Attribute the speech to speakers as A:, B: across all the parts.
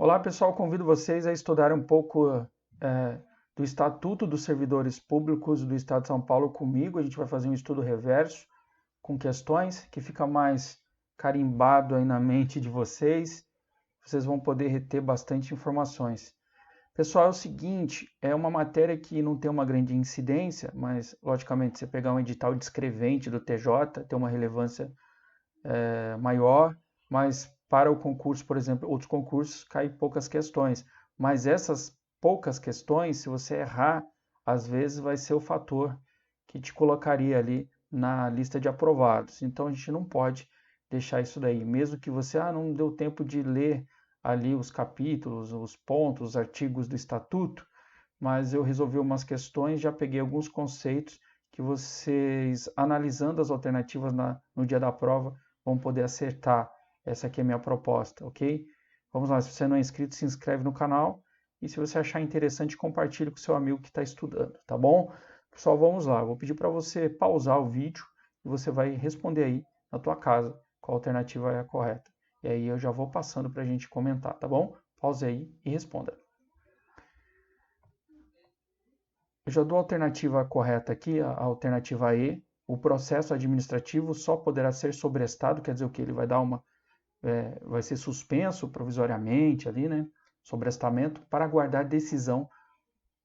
A: Olá pessoal, convido vocês a estudar um pouco do Estatuto dos Servidores Públicos do Estado de São Paulo comigo. A gente vai fazer um estudo reverso com questões que fica mais carimbado aí na mente de vocês. Vocês vão poder reter bastante informações. Pessoal, é o seguinte, é uma matéria que não tem uma grande incidência, mas logicamente você pegar um edital descrevente do TJ tem uma relevância maior, mas para o concurso, por exemplo, outros concursos caem poucas questões. Mas essas poucas questões, se você errar, às vezes vai ser o fator que te colocaria ali na lista de aprovados. Então a gente não pode deixar isso daí. Mesmo que você não deu tempo de ler ali os capítulos, os pontos, os artigos do estatuto, mas eu resolvi umas questões, já peguei alguns conceitos que vocês, analisando as alternativas no dia da prova, vão poder acertar. Essa aqui é a minha proposta, ok? Vamos lá, se você não é inscrito, se inscreve no canal e se você achar interessante, compartilhe com seu amigo que está estudando, tá bom? Pessoal, vamos lá, vou pedir para você pausar o vídeo e você vai responder aí na tua casa qual alternativa é a correta. E aí eu já vou passando para a gente comentar, tá bom? Pause aí e responda. Eu já dou a alternativa correta aqui, a alternativa E. O processo administrativo só poderá ser sobrestado, quer dizer o que? Ele vai dar vai ser suspenso provisoriamente ali, né? Sobrestamento para aguardar decisão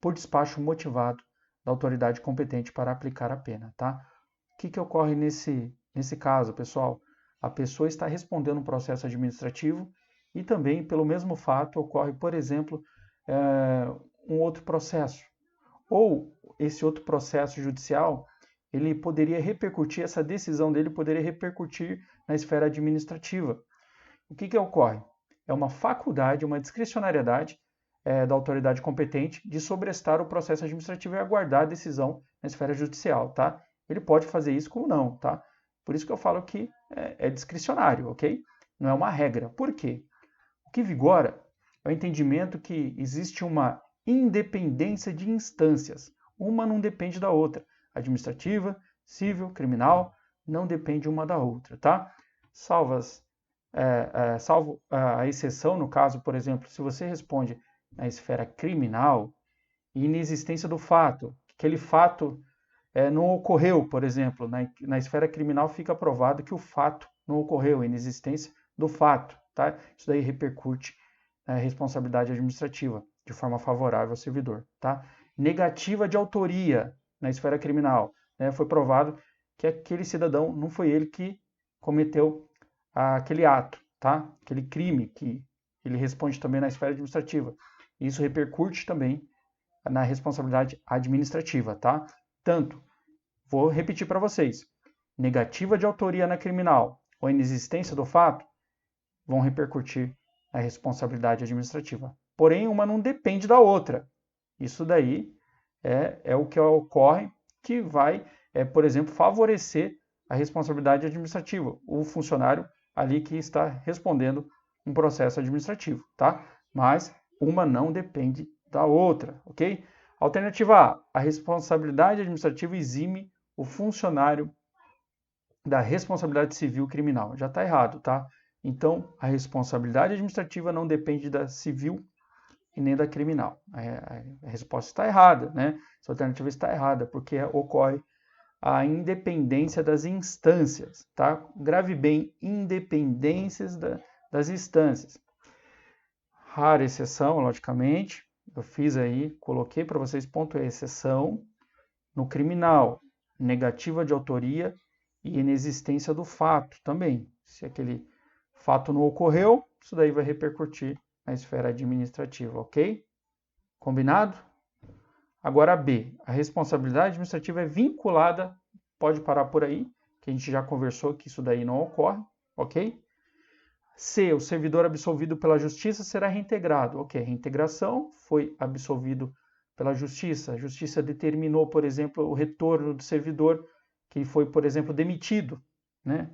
A: por despacho motivado da autoridade competente para aplicar a pena, tá? O que ocorre nesse caso, pessoal? A pessoa está respondendo um processo administrativo e também, pelo mesmo fato, ocorre, por exemplo, um outro processo. Ou esse outro processo judicial, ele poderia repercutir, essa decisão dele poderia repercutir na esfera administrativa. O que ocorre? É uma faculdade, uma discricionariedade da autoridade competente de sobrestar o processo administrativo e aguardar a decisão na esfera judicial, tá? Ele pode fazer isso ou não, tá? Por isso que eu falo que é discricionário, ok? Não é uma regra. Por quê? O que vigora é o entendimento que existe uma independência de instâncias. Uma não depende da outra. Administrativa, civil, criminal, não depende uma da outra, tá? Salvo a exceção, no caso, por exemplo, se você responde na esfera criminal e inexistência do fato, aquele fato não ocorreu, por exemplo, na esfera criminal fica provado que o fato não ocorreu, a inexistência do fato, tá? Isso daí repercute na responsabilidade administrativa de forma favorável ao servidor, tá? Negativa de autoria na esfera criminal, né? Foi provado que aquele cidadão não foi ele que cometeu aquele ato, tá? Aquele crime que ele responde também na esfera administrativa. Isso repercute também na responsabilidade administrativa, tá? Tanto, vou repetir para vocês, negativa de autoria na criminal ou inexistência do fato vão repercutir na responsabilidade administrativa. Porém, uma não depende da outra. Isso daí é o que ocorre que vai, por exemplo, favorecer a responsabilidade administrativa, o funcionário ali que está respondendo um processo administrativo, tá? Mas uma não depende da outra, ok? Alternativa A responsabilidade administrativa exime o funcionário da responsabilidade civil criminal. Já está errado, tá? Então, a responsabilidade administrativa não depende da civil e nem da criminal. A resposta está errada, né? Essa alternativa está errada, porque ocorre a independência das instâncias, tá? Grave bem, independências das instâncias. Rara exceção, logicamente, eu fiz aí, coloquei para vocês ponto é exceção, no criminal, negativa de autoria e inexistência do fato também. Se aquele fato não ocorreu, isso daí vai repercutir na esfera administrativa, ok? Combinado? Agora B, a responsabilidade administrativa é vinculada, pode parar por aí, que a gente já conversou que isso daí não ocorre, ok? C, o servidor absolvido pela justiça será reintegrado. Ok, reintegração, foi absolvido pela justiça. A justiça determinou, por exemplo, o retorno do servidor que foi, por exemplo, demitido, né?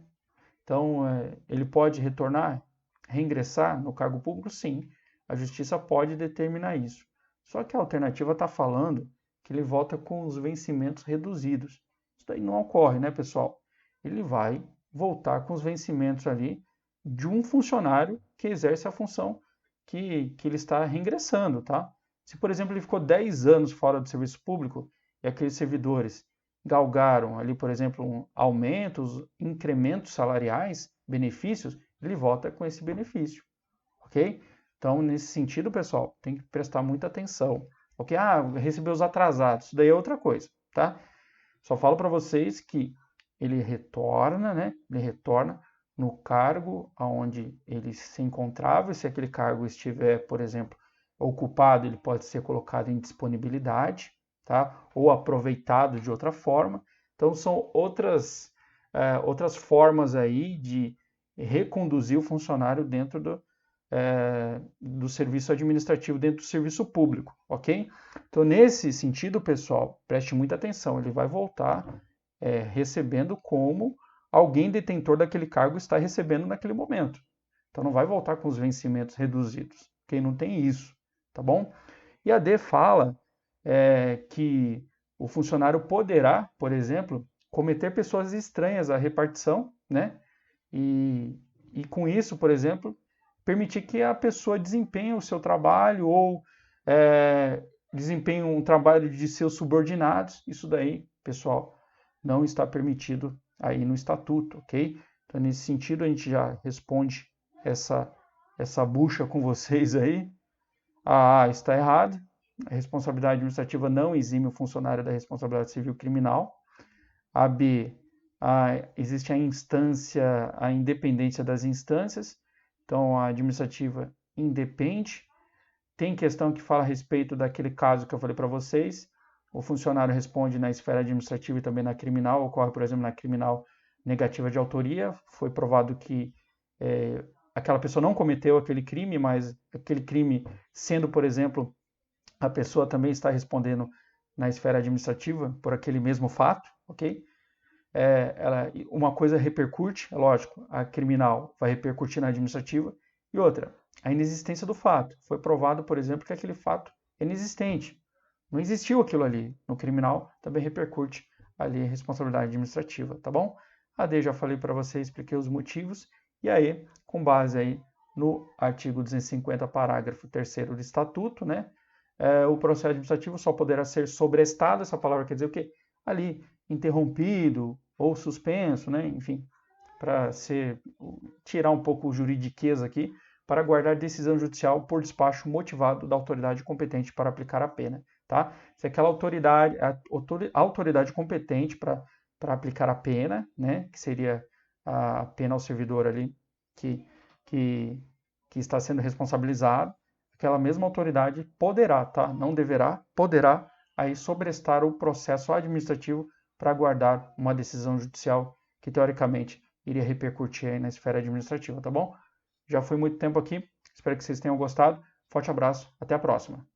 A: Então, ele pode retornar, reingressar no cargo público? Sim, a justiça pode determinar isso. Só que a alternativa está falando que ele volta com os vencimentos reduzidos. Isso daí não ocorre, né, pessoal? Ele vai voltar com os vencimentos ali de um funcionário que exerce a função que ele está reingressando, tá? Se, por exemplo, ele ficou 10 anos fora do serviço público e aqueles servidores galgaram ali, por exemplo, aumentos, incrementos salariais, benefícios, ele volta com esse benefício, ok? Então, nesse sentido, pessoal, tem que prestar muita atenção, ok? Ah, receber os atrasados, isso daí é outra coisa, tá? Só falo para vocês que ele retorna, né? Ele retorna no cargo aonde ele se encontrava. Se aquele cargo estiver, por exemplo, ocupado, ele pode ser colocado em disponibilidade, tá? Ou aproveitado de outra forma. Então, são outras formas aí de reconduzir o funcionário dentro do serviço administrativo, dentro do serviço público, ok? Então, nesse sentido, pessoal, preste muita atenção, ele vai voltar recebendo como alguém detentor daquele cargo está recebendo naquele momento. Então, não vai voltar com os vencimentos reduzidos, ok? Não tem isso, tá bom? E a D fala que o funcionário poderá, por exemplo, cometer pessoas estranhas à repartição, né? E com isso, por exemplo, permitir que a pessoa desempenhe o seu trabalho ou desempenhe um trabalho de seus subordinados. Isso daí, pessoal, não está permitido aí no estatuto, ok? Então, nesse sentido, a gente já responde essa bucha com vocês aí. A está errado. A responsabilidade administrativa não exime o funcionário da responsabilidade civil criminal. A B, existe a instância, a independência das instâncias. Então, a administrativa independe. Tem questão que fala a respeito daquele caso que eu falei para vocês. O funcionário responde na esfera administrativa e também na criminal. Ocorre, por exemplo, na criminal negativa de autoria. Foi provado que aquela pessoa não cometeu aquele crime, mas aquele crime sendo, por exemplo, a pessoa também está respondendo na esfera administrativa por aquele mesmo fato, ok? Uma coisa repercute, é lógico, a criminal vai repercutir na administrativa, e outra, a inexistência do fato. Foi provado, por exemplo, que aquele fato é inexistente. Não existiu aquilo ali. No criminal também repercute ali a responsabilidade administrativa, tá bom? A D já falei para você, expliquei os motivos, e aí, com base aí no artigo 250, parágrafo 3º do Estatuto, né? O processo administrativo só poderá ser sobrestado, essa palavra quer dizer o quê? Ali, interrompido ou suspenso, né? Enfim, para tirar um pouco o juridiquês aqui, para guardar decisão judicial por despacho motivado da autoridade competente para aplicar a pena, tá? Se aquela autoridade competente para aplicar a pena, né? Que seria a pena ao servidor ali que está sendo responsabilizado, aquela mesma autoridade poderá, tá? Não deverá, poderá aí sobrestar o processo administrativo para guardar uma decisão judicial que, teoricamente, iria repercutir aí na esfera administrativa, tá bom? Já foi muito tempo aqui, espero que vocês tenham gostado. Forte abraço, até a próxima.